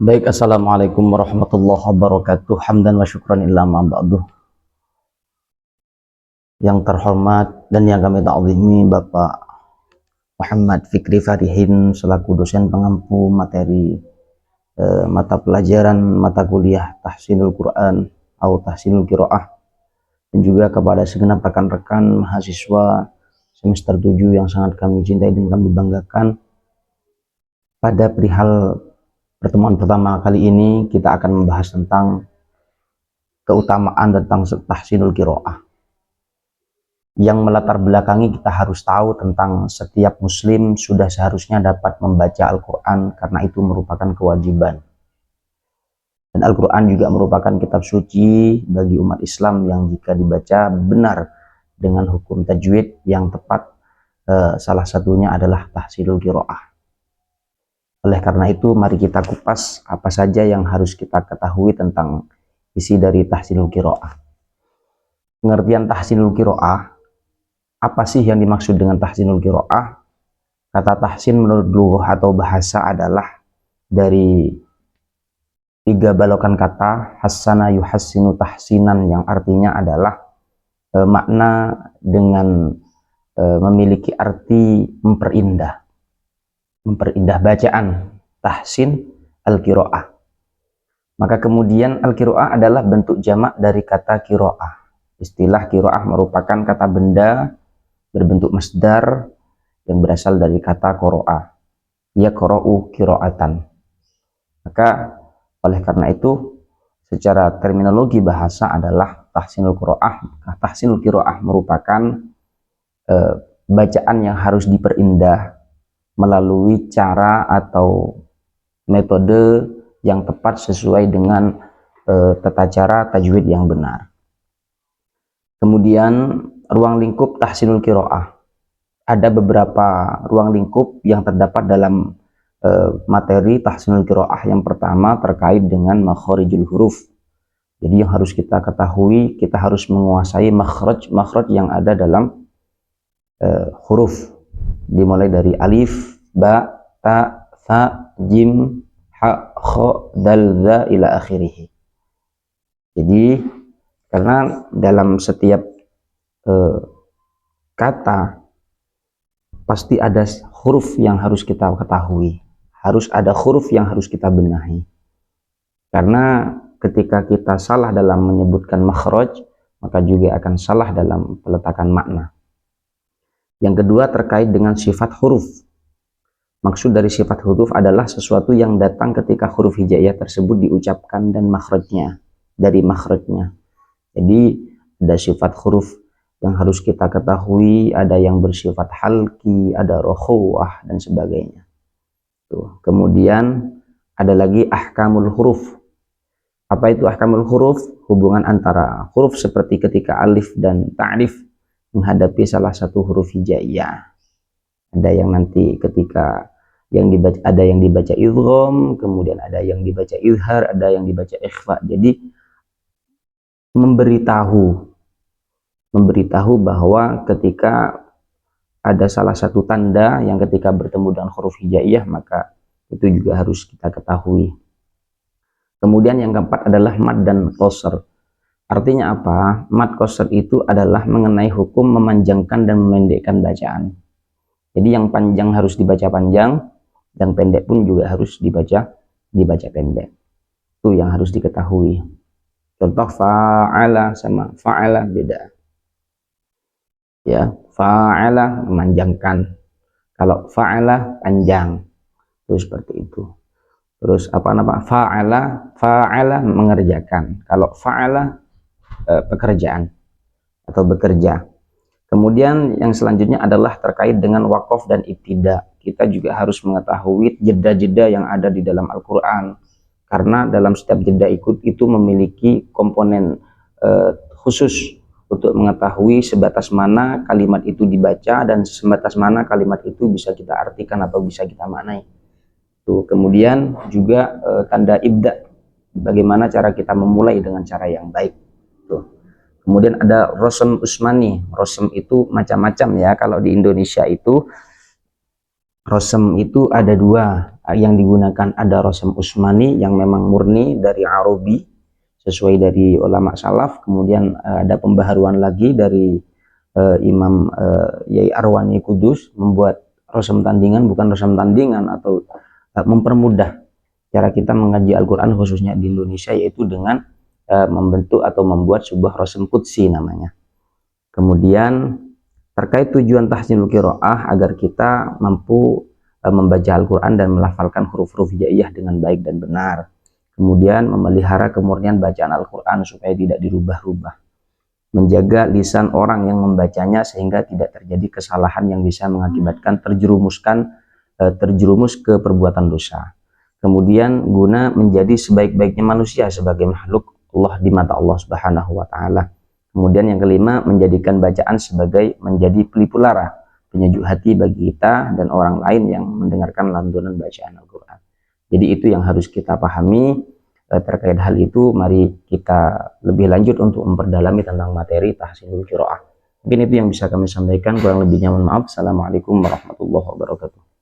Baik, assalamualaikum warahmatullahi wabarakatuh. Hamdan wa syukran illa ma ba'du. Yang terhormat dan yang kami ta'zimi Bapak Muhammad Fikri Farihin selaku dosen pengampu materi mata pelajaran mata kuliah Tahsinul Quran atau Tahsinul Qiraah, dan juga kepada segenap rekan-rekan mahasiswa semester 7 yang sangat kami cintai dan kami banggakan. Pada perihal pertemuan pertama kali ini kita akan membahas tentang keutamaan tentang tahsinul qiraah, yang melatar belakangi kita harus tahu tentang setiap muslim sudah seharusnya dapat membaca Al-Quran karena itu merupakan kewajiban. Dan Al-Quran juga merupakan kitab suci bagi umat Islam yang jika dibaca benar dengan hukum tajwid yang tepat, salah satunya adalah tahsinul qiraah. Oleh karena itu mari kita kupas apa saja yang harus kita ketahui tentang isi dari tahsinul qiraah. Pengertian tahsinul qiraah, apa sih yang dimaksud dengan tahsinul qiraah? Kata tahsin menurut lughah atau bahasa adalah dari 3 balokan kata hassana yuhassinu tahsinan, yang artinya adalah makna dengan memiliki arti memperindah bacaan. Tahsin al-qiraah. Maka kemudian al-qiraah adalah bentuk jamak dari kata qiraah. Istilah qiraah merupakan kata benda berbentuk masdar yang berasal dari kata qara'a, yaqra'u qira'atan. Maka oleh karena itu secara terminologi bahasa adalah tahsinul qiraah. Tahsinul qiraah merupakan bacaan yang harus diperindah melalui cara atau metode yang tepat sesuai dengan tata cara tajwid yang benar. Kemudian ruang lingkup tahsinul qiraah. Ada beberapa ruang lingkup yang terdapat dalam materi tahsinul qiraah. Yang pertama terkait dengan makharijul huruf. Jadi yang harus kita ketahui, kita harus menguasai makhraj yang ada dalam huruf. Dimulai dari alif, ba, ta, tha, jim, ha, kha, dal, dha ila akhirih. Jadi karena dalam setiap kata pasti ada huruf yang harus kita ketahui, harus ada huruf yang harus kita benahi. Karena ketika kita salah dalam menyebutkan makhraj, maka juga akan salah dalam peletakan makna. Yang kedua terkait dengan sifat huruf. Maksud dari sifat huruf adalah sesuatu yang datang ketika huruf hijaiyah tersebut diucapkan dan makhrajnya, dari makhrajnya. Jadi ada sifat huruf yang harus kita ketahui, ada yang bersifat halki, ada rokhawah dan sebagainya. Tuh. Kemudian ada lagi ahkamul huruf. Apa itu ahkamul huruf? Hubungan antara huruf seperti ketika alif dan ta'rif menghadapi salah satu huruf hijaiyah. Ada yang nanti ketika yang dibaca, ada yang dibaca idgham, kemudian ada yang dibaca izhar, ada yang dibaca ikhfa. Jadi memberitahu bahwa ketika ada salah satu tanda yang ketika bertemu dengan huruf hijaiyah, maka itu juga harus kita ketahui. Kemudian yang keempat adalah mad dan qasr. Artinya apa? Mad qasr itu adalah mengenai hukum memanjangkan dan memendekkan bacaan. Jadi yang panjang harus dibaca panjang, yang pendek pun juga harus dibaca pendek. Itu yang harus diketahui. Contoh fa'ala sama fa'ala beda. Ya, fa'ala memanjangkan, kalau fa'ala panjang. Itu seperti itu. Terus fa'ala mengerjakan, kalau fa'ala pekerjaan atau bekerja. Kemudian yang selanjutnya adalah terkait dengan waqaf dan ibtida. Kita juga harus mengetahui jeda-jeda yang ada di dalam Al-Quran, karena dalam setiap jeda itu memiliki komponen khusus untuk mengetahui sebatas mana kalimat itu dibaca dan sebatas mana kalimat itu bisa kita artikan atau bisa kita maknai. Tuh. Kemudian juga tanda ibda, bagaimana cara kita memulai dengan cara yang baik. Tuh. Kemudian ada rosem usmani. Rosem itu macam-macam ya. Kalau di Indonesia itu Rosem itu ada dua yang digunakan, ada rosem Utsmani yang memang murni dari Arabi sesuai dari ulama salaf, kemudian ada pembaharuan lagi dari Imam Yai Arwani Kudus membuat rosem tandingan, bukan rosem tandingan atau mempermudah cara kita mengaji Al-Quran khususnya di Indonesia, yaitu dengan membentuk atau membuat sebuah rosem qudsi namanya. Kemudian terkait tujuan tahsinul qiraah agar kita mampu membaca Al-Quran dan melafalkan huruf-huruf hijaiyah dengan baik dan benar. Kemudian memelihara kemurnian bacaan Al-Quran supaya tidak dirubah-rubah. Menjaga lisan orang yang membacanya sehingga tidak terjadi kesalahan yang bisa mengakibatkan terjerumus ke perbuatan dosa. Kemudian guna menjadi sebaik-baiknya manusia sebagai makhluk Allah di mata Allah Subhanahu wa taala. Kemudian yang kelima, menjadikan bacaan sebagai menjadi pelipur lara, penyejuk hati bagi kita dan orang lain yang mendengarkan lantunan bacaan Al-Quran. Jadi itu yang harus kita pahami. Terkait hal itu, mari kita lebih lanjut untuk memperdalami tentang materi tahsinul qiraah. Mungkin itu yang bisa kami sampaikan, kurang lebihnya mohon maaf. Assalamualaikum warahmatullahi wabarakatuh.